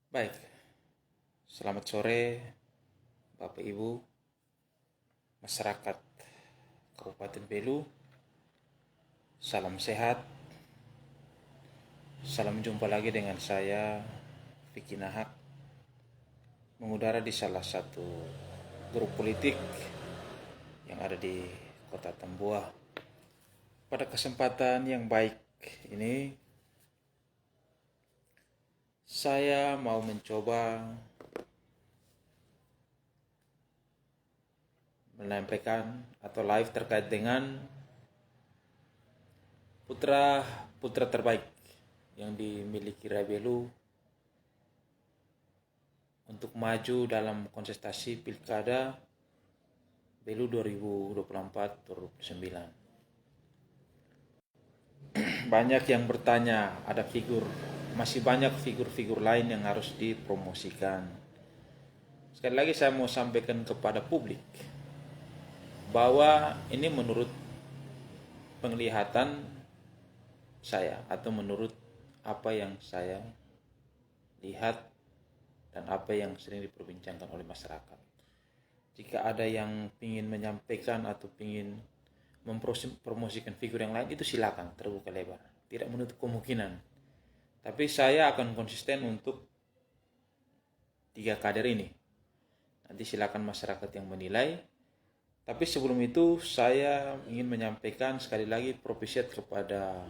Baik, selamat sore Bapak Ibu, masyarakat Kabupaten Belu. Salam sehat, salam jumpa lagi dengan saya, Vicky Nahak, mengudara di salah satu grup politik yang ada di Kota Tambuah. Pada kesempatan yang baik ini, saya mau mencoba menyampaikan atau live terkait dengan putra terbaik yang dimiliki Rabelu untuk maju dalam kontestasi Pilkada Belu 2024-2029. Banyak yang bertanya, masih banyak figur-figur lain yang harus dipromosikan. Sekali lagi saya mau sampaikan kepada publik bahwa ini menurut penglihatan saya atau menurut apa yang saya lihat dan apa yang sering diperbincangkan oleh masyarakat. Jika ada yang ingin menyampaikan atau ingin mempromosikan figur yang lain, itu silakan, terbuka lebar, tidak menutup kemungkinan. Tapi saya akan konsisten untuk 3 kader ini. Nanti silakan masyarakat yang menilai. Tapi sebelum itu saya ingin menyampaikan sekali lagi propesiat kepada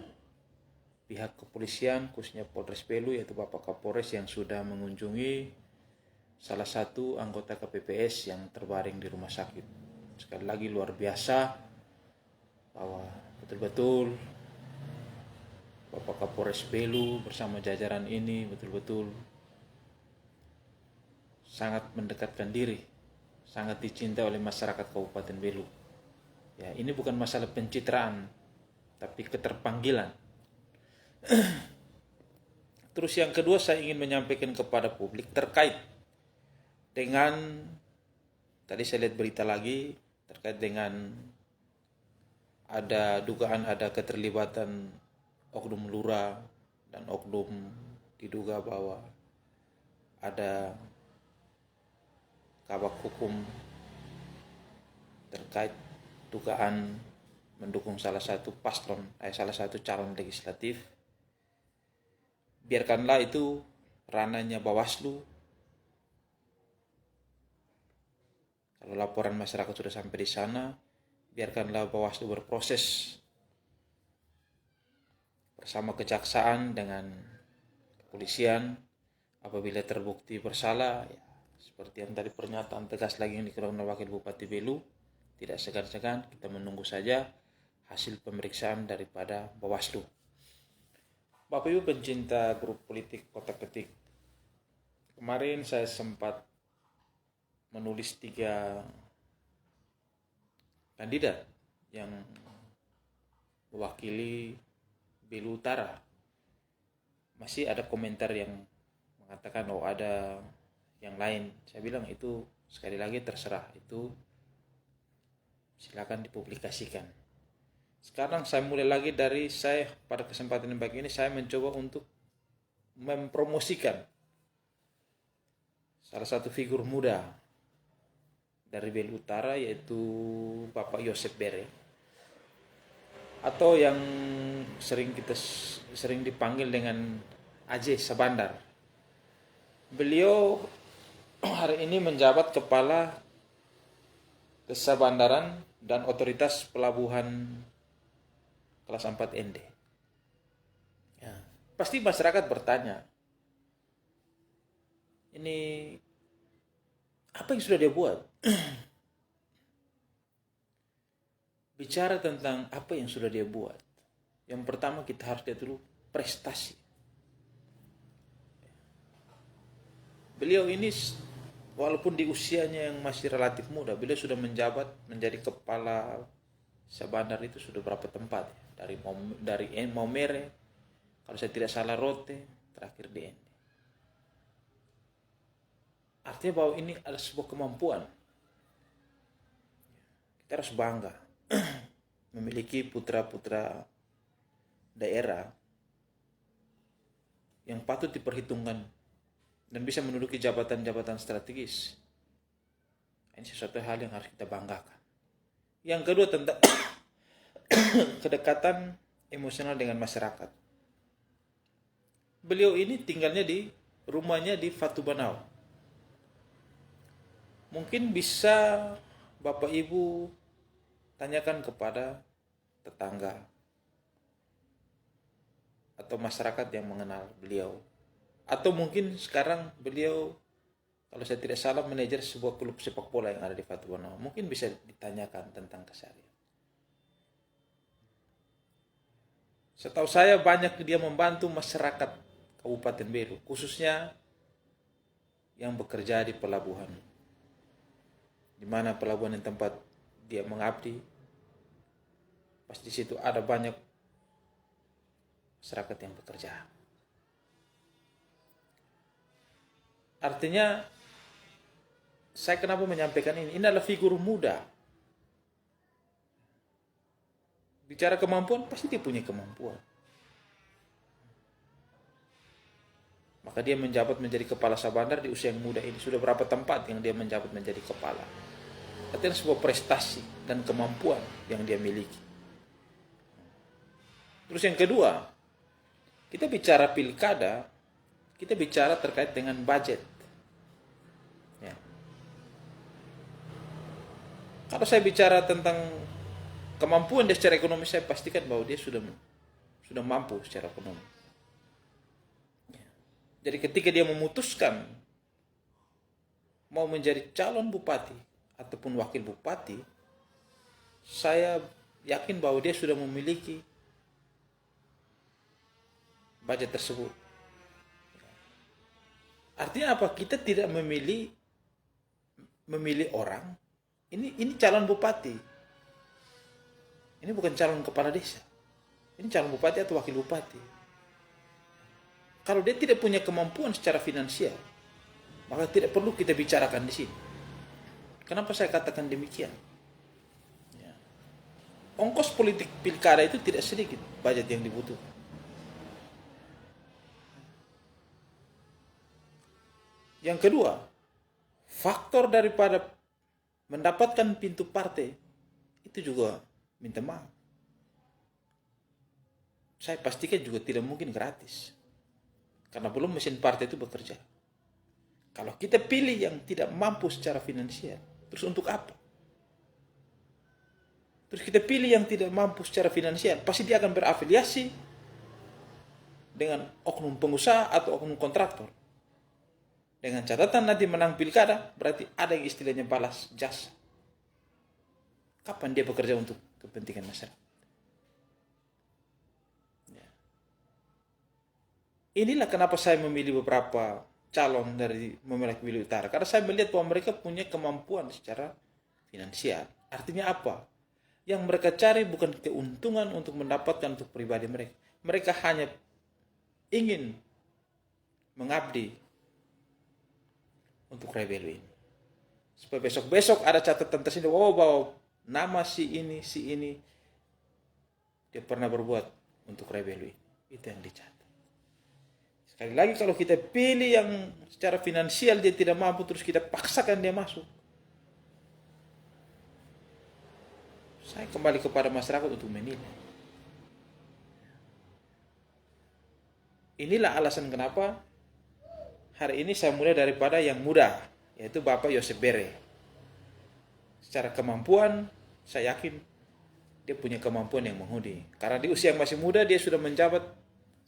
pihak kepolisian, khususnya Polres Belu, yaitu Bapak Kapolres yang sudah mengunjungi salah satu anggota KPPS yang terbaring di rumah sakit. Sekali lagi luar biasa bahwa betul-betul Bapak Kapolres Belu bersama jajaran ini betul-betul sangat mendekatkan diri, sangat dicintai oleh masyarakat Kabupaten Belu. Ya, ini bukan masalah pencitraan, tapi keterpanggilan. Terus yang kedua saya ingin menyampaikan kepada publik terkait dengan, tadi saya lihat berita lagi terkait dengan ada keterlibatan oknum lurah dan oknum diduga bahwa ada kabak hukum terkait dugaan mendukung salah satu calon legislatif. Biarkanlah itu ranahnya Bawaslu. Kalau laporan masyarakat sudah sampai di sana, biarkanlah Bawaslu berproses bersama kejaksaan dengan kepolisian. Apabila terbukti bersalah, ya, seperti yang tadi pernyataan tegas lagi yang dikeluarkan oleh Wakil Bupati Belu, tidak segan-segan kita menunggu saja hasil pemeriksaan daripada Bawaslu. Bapak Ibu pencinta grup politik Kota Ketik, kemarin saya sempat menulis 3 kandidat yang mewakili Belu Utara. Masih ada komentar yang mengatakan ada yang lain. Saya bilang itu sekali lagi terserah, itu silakan dipublikasikan. Sekarang saya mulai lagi dari saya pada kesempatan yang baik ini saya mencoba untuk mempromosikan salah satu figur muda dari Belu Utara, yaitu Bapak Yosep Bere, atau yang sering dipanggil dengan Aceh Sabandar. Beliau hari ini menjabat kepala Desa Bandaran dan Otoritas Pelabuhan kelas 4 ND. Ya, pasti masyarakat bertanya, ini apa yang sudah dia buat? Bicara tentang apa yang sudah dia buat, yang pertama kita harus lihat dulu prestasi. Beliau ini walaupun di usianya yang masih relatif muda, beliau sudah menjabat menjadi kepala Sabandar itu sudah berapa tempat ya? Dari Maumere, kalau saya tidak salah Rote, terakhir di Ende. Artinya bahwa ini adalah sebuah kemampuan. Kita harus bangga memiliki putra-putra daerah yang patut diperhitungkan dan bisa menduduki jabatan-jabatan strategis. Ini sesuatu hal yang harus kita banggakan. Yang kedua tentang kedekatan emosional dengan masyarakat. Beliau ini tinggalnya di rumahnya di Fatu Banau. Mungkin bisa Bapak Ibu tanyakan kepada tetangga atau masyarakat yang mengenal beliau. Atau mungkin sekarang beliau, kalau saya tidak salah, manajer sebuah klub sepak bola yang ada di Fatu Banau. Mungkin bisa ditanyakan tentang keseharian. Setahu saya banyak dia membantu masyarakat Kabupaten Belu, khususnya yang bekerja di pelabuhan. Di mana pelabuhan yang tempat dia mengabdi, pasti di situ ada banyak masyarakat yang bekerja. Artinya, saya kenapa menyampaikan ini? Ini adalah figur muda. Bicara kemampuan, pasti dia punya kemampuan. Maka dia menjabat menjadi kepala Sabandar di usia yang muda ini. Sudah berapa tempat yang dia menjabat menjadi kepala. Artinya sebuah prestasi dan kemampuan yang dia miliki. Terus yang kedua, kita bicara pilkada, kita bicara terkait dengan budget. Ya. Kalau saya bicara tentang kemampuan dia secara ekonomi, saya pastikan bahwa dia sudah mampu secara ekonomi. Jadi ketika dia memutuskan mau menjadi calon bupati ataupun wakil bupati, saya yakin bahwa dia sudah memiliki budget tersebut. Artinya apa? Kita tidak memilih orang. Ini calon bupati. Ini bukan calon kepala desa. Ini calon bupati atau wakil bupati. Kalau dia tidak punya kemampuan secara finansial, maka tidak perlu kita bicarakan di sini. Kenapa saya katakan demikian? Ya. Ongkos politik pilkada itu tidak sedikit budget yang dibutuhkan. Yang kedua, faktor daripada mendapatkan pintu partai itu juga minta maaf. Saya pastikan juga tidak mungkin gratis. Karena belum mesin partai itu bekerja. Kalau kita pilih yang tidak mampu secara finansial, terus untuk apa? Terus kita pilih yang tidak mampu secara finansial, pasti dia akan berafiliasi dengan oknum pengusaha atau oknum kontraktor. Dengan catatan nanti menang pilkada, berarti ada yang istilahnya balas jasa. Kapan dia bekerja untuk kepentingan masyarakat? Ya. Inilah kenapa saya memilih beberapa calon dari Memelak Belu Utara. Karena saya melihat bahwa mereka punya kemampuan secara finansial. Artinya apa? Yang mereka cari bukan keuntungan untuk mendapatkan untuk pribadi mereka. Mereka hanya ingin mengabdi untuk Rebelu ini. Supaya besok-besok ada catatan tersendiri, bahwa nama si ini, dia pernah berbuat untuk Rebelu ini. Itu yang dicatat. Sekali lagi, kalau kita pilih yang secara finansial dia tidak mampu, terus kita paksakan dia masuk, saya kembali kepada masyarakat untuk menilai. Inilah alasan kenapa hari ini saya mulai daripada yang muda, yaitu Bapak Yosef Bere. Secara kemampuan, saya yakin dia punya kemampuan yang menghudi. Karena di usia yang masih muda, dia sudah menjabat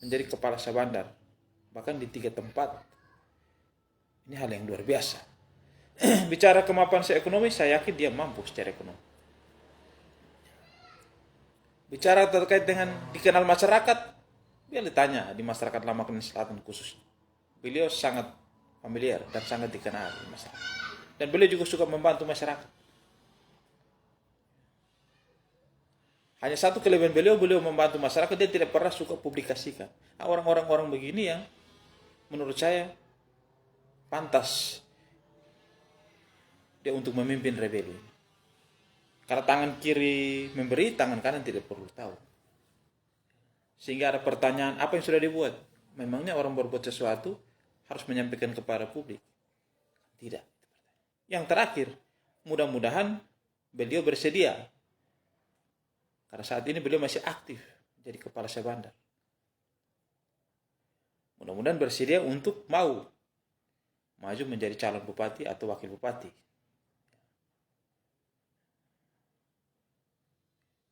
menjadi kepala Sabandar. Bahkan di 3 tempat. Ini hal yang luar biasa. Bicara kemampuan secara ekonomi, saya yakin dia mampu secara ekonomi. Bicara terkait dengan dikenal masyarakat, dia ditanya di masyarakat Lama Kenin Selatan khususnya. Beliau sangat familiar dan sangat dikenal di masyarakat. Dan beliau juga suka membantu masyarakat. Hanya satu kelebihan beliau membantu masyarakat, dia tidak pernah suka publikasikan. Orang-orang begini yang menurut saya pantas dia untuk memimpin Rebelu. Karena tangan kiri memberi, tangan kanan tidak perlu tahu. Sehingga ada pertanyaan, apa yang sudah dibuat? Memangnya orang berbuat sesuatu harus menyampaikan kepada publik? Tidak. Yang terakhir, mudah-mudahan beliau bersedia. Karena saat ini beliau masih aktif jadi kepala Syahbandar. Mudah-mudahan bersedia untuk mau maju menjadi calon bupati atau wakil bupati.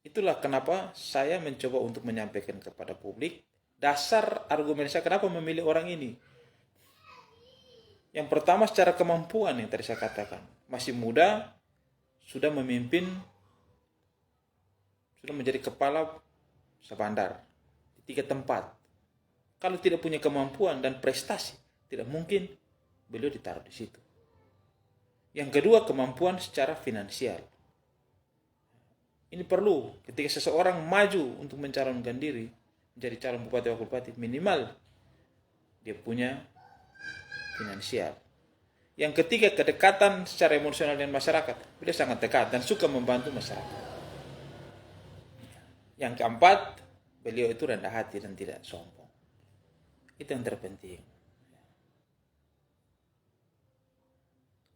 Itulah kenapa saya mencoba untuk menyampaikan kepada publik dasar argumen saya kenapa memilih orang ini. Yang pertama secara kemampuan yang tadi saya katakan. Masih muda, sudah memimpin, sudah menjadi kepala Syahbandar di 3 tempat. Kalau tidak punya kemampuan dan prestasi, tidak mungkin beliau ditaruh di situ. Yang kedua, kemampuan secara finansial. Ini perlu ketika seseorang maju untuk mencalonkan diri menjadi calon bupati wakil bupati, minimal dia punya finansial. Yang ketiga, kedekatan secara emosional dengan masyarakat. Beliau sangat dekat dan suka membantu masyarakat. Yang keempat, beliau itu rendah hati dan tidak sombong. Itu yang terpenting.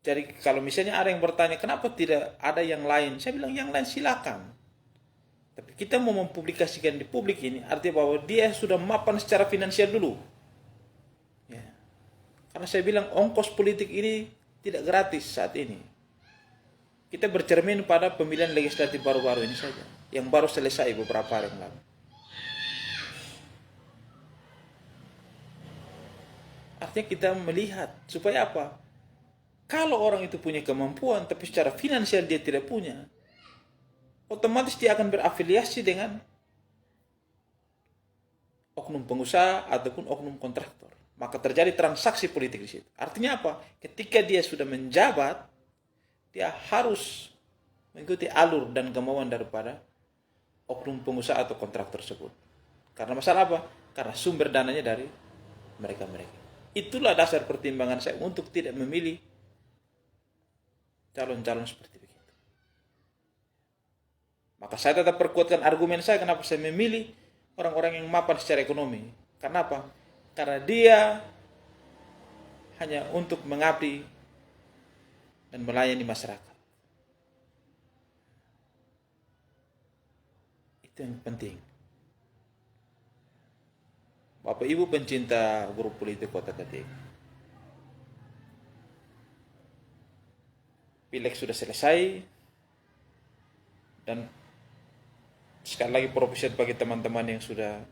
Jadi kalau misalnya ada yang bertanya, kenapa tidak ada yang lain? Saya bilang yang lain silakan. Tapi kita mau mempublikasikan di publik ini, artinya bahwa dia sudah mapan secara finansial dulu. Ya. Karena saya bilang ongkos politik ini tidak gratis saat ini. Kita bercermin pada pemilihan legislatif baru-baru ini saja, yang baru selesai beberapa hari yang lalu. Artinya kita melihat, supaya apa? Kalau orang itu punya kemampuan, tapi secara finansial dia tidak punya, otomatis dia akan berafiliasi dengan oknum pengusaha ataupun oknum kontraktor. Maka terjadi transaksi politik di situ. Artinya apa? Ketika dia sudah menjabat, dia harus mengikuti alur dan kemauan daripada oknum pengusaha atau kontraktor tersebut. Karena masalah apa? Karena sumber dananya dari mereka-mereka. Itulah dasar pertimbangan saya untuk tidak memilih calon-calon seperti begitu. Maka saya tetap perkuatkan argumen saya kenapa saya memilih orang-orang yang mapan secara ekonomi. Karena apa? Karena dia hanya untuk mengabdi dan melayani masyarakat. Itu yang penting. Bapak Ibu pencinta grup politik Kota Ketik, Pileg sudah selesai, dan sekali lagi profesional bagi teman-teman yang sudah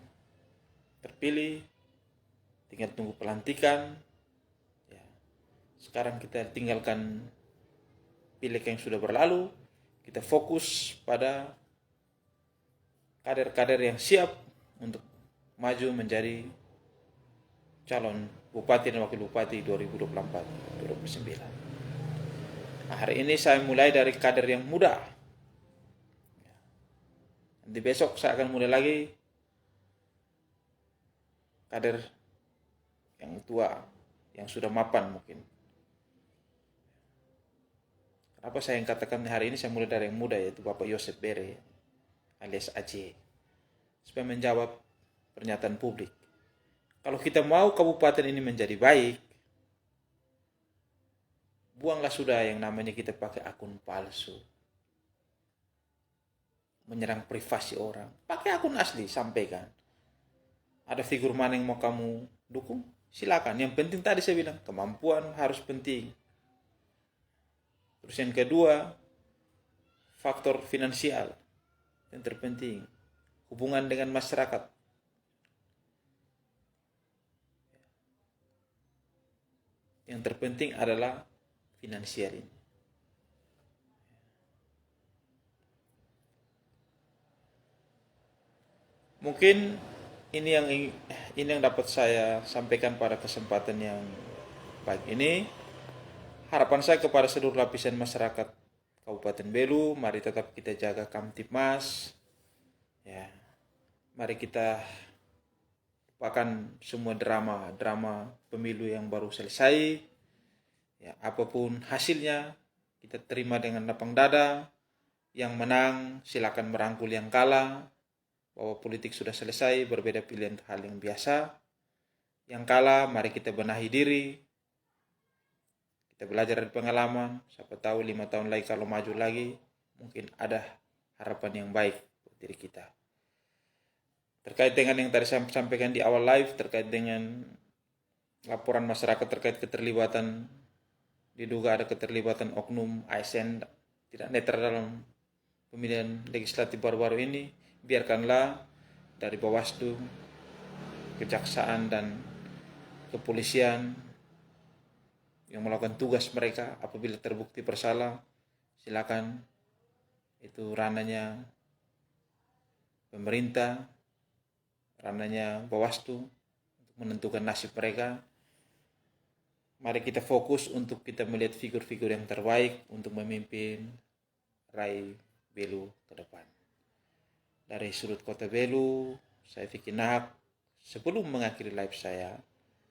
terpilih, tinggal tunggu pelantikan. Ya. Sekarang kita tinggalkan Pileg yang sudah berlalu, kita fokus pada kader-kader yang siap untuk maju menjadi calon bupati dan wakil bupati 2024-2029. Nah, hari ini saya mulai dari kader yang muda. Nanti besok saya akan mulai lagi kader yang tua, yang sudah mapan mungkin. Kenapa saya yang katakan hari ini saya mulai dari yang muda, yaitu Bapak Yosef Bere alias Aceh, supaya menjawab pernyataan publik. Kalau kita mau kabupaten ini menjadi baik, buanglah sudah yang namanya kita pakai akun palsu, menyerang privasi orang. Pakai akun asli, sampaikan. Ada figur mana yang mau kamu dukung? Silakan. Yang penting tadi saya bilang, kemampuan harus penting. Terus yang kedua, faktor finansial yang terpenting. Hubungan dengan masyarakat. Yang terpenting adalah finansial ini. Mungkin ini yang dapat saya sampaikan pada kesempatan yang pagi ini. Harapan saya kepada seluruh lapisan masyarakat Kabupaten Belu, mari tetap kita jaga Kamtipmas. Ya. Mari kita lupakan semua drama pemilu yang baru selesai. Ya, apapun hasilnya kita terima dengan lapang dada. Yang menang silakan merangkul yang kalah. Bahwa politik sudah selesai, berbeda pilihan hal yang biasa. yang kalah, mari kita benahi diri. Kita belajar dari pengalaman. Siapa tahu 5 tahun lagi kalau maju lagi, mungkin ada harapan yang baik buat diri kita. Terkait dengan yang tadi saya sampaikan di awal live, terkait dengan laporan masyarakat terkait keterlibatan, diduga ada keterlibatan oknum ASN tidak netral dalam pemilihan legislatif baru-baru ini, biarkanlah dari Bawaslu, Kejaksaan, dan kepolisian yang melakukan tugas mereka. Apabila terbukti bersalah, silakan, itu ranahnya pemerintah, ranahnya Bawaslu untuk menentukan nasib mereka. Mari kita fokus untuk kita melihat figur-figur yang terbaik untuk memimpin Rai Belu ke depan. Dari sudut kota Belu, saya Vicky Nahak. Sebelum mengakhiri live saya,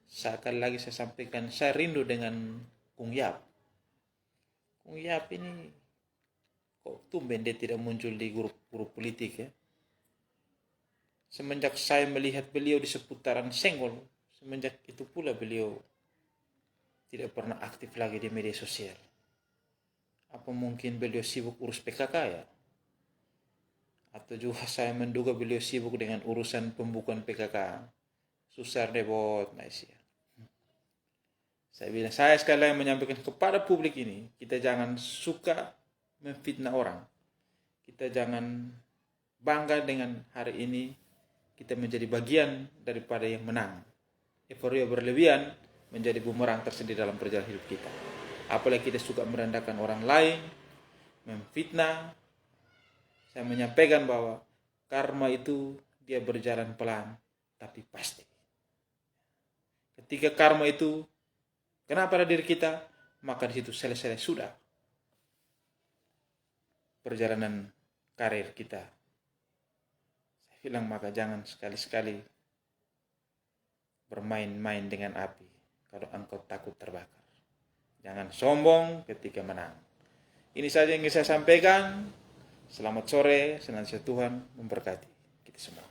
sekali lagi saya sampaikan, saya rindu dengan Kung Yap. Kung Yap ini kok tumben dia tidak muncul di grup-grup politik ya. Semenjak saya melihat beliau di seputaran Senggol, semenjak itu pula beliau tidak pernah aktif lagi di media sosial. Apa mungkin beliau sibuk urus PKK ya? Atau juga saya menduga beliau sibuk dengan urusan pembukaan PKK. Susah debot, nice ya. Saya sekali lagi menyampaikan kepada publik ini, kita jangan suka memfitnah orang. Kita jangan bangga dengan hari ini kita menjadi bagian daripada yang menang. Euforia berlebihan menjadi bumerang tersendiri dalam perjalanan hidup kita. Apalagi kita suka merendahkan orang lain, memfitnah. Saya menyampaikan bahwa karma itu dia berjalan pelan, tapi pasti. Ketika karma itu kena pada diri kita, maka di situ selesai sudah perjalanan karir kita. Saya bilang, maka jangan sekali-sekali bermain-main dengan api kalau engkau takut terbakar. Jangan sombong ketika menang. Ini saja yang ingin saya sampaikan. Selamat sore, senantiasa Tuhan memberkati kita semua.